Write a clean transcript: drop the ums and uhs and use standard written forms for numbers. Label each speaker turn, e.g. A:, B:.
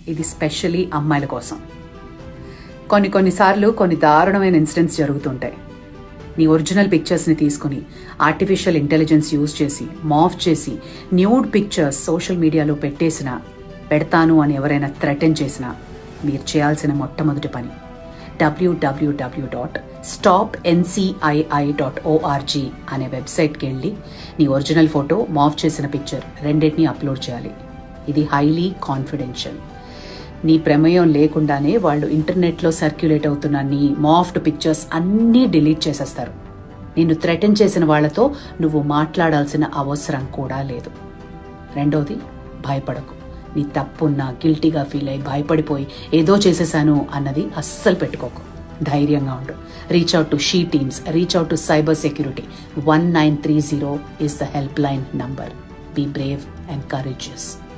A: ఇది స్పెషల్లీ అమ్మాయిల కోసం. కొన్నిసార్లు కొన్ని దారుణమైన ఇన్సిడెంట్స్ జరుగుతుంటాయి. నీ ఒరిజినల్ పిక్చర్స్ని తీసుకుని ఆర్టిఫిషియల్ ఇంటెలిజెన్స్ యూజ్ చేసి మాఫ్ చేసి న్యూడ్ పిక్చర్స్ సోషల్ మీడియాలో పెడతాను అని ఎవరైనా థ్రెటన్ చేసినా మీరు చేయాల్సిన మొట్టమొదటి పని www.stopncii.org అనే వెబ్సైట్కి వెళ్ళి నీ ఒరిజినల్ ఫోటో, మాఫ్ చేసిన పిక్చర్ రెండింటినీ అప్లోడ్ చేయాలి. ఇది హైలీ కాన్ఫిడెన్షియల్. నీ ప్రమేయం లేకుండానే వాళ్ళు ఇంటర్నెట్లో సర్క్యులేట్ అవుతున్న నీ మాఫ్డ్ పిక్చర్స్ అన్నీ డిలీట్ చేసేస్తారు. నిన్ను థ్రెటన్ చేసిన వాళ్లతో నువ్వు మాట్లాడాల్సిన అవసరం కూడా లేదు. రెండోది, భయపడకు. నీ తప్పున్నా గిల్టీగా ఫీల్ అయ్యి భయపడిపోయి ఏదో చేసేసాను అన్నది అస్సలు పెట్టుకోకు. ధైర్యంగా ఉండు. Reach out to she teams, reach out to cyber security. 1930 is the helpline number. Be brave and courageous.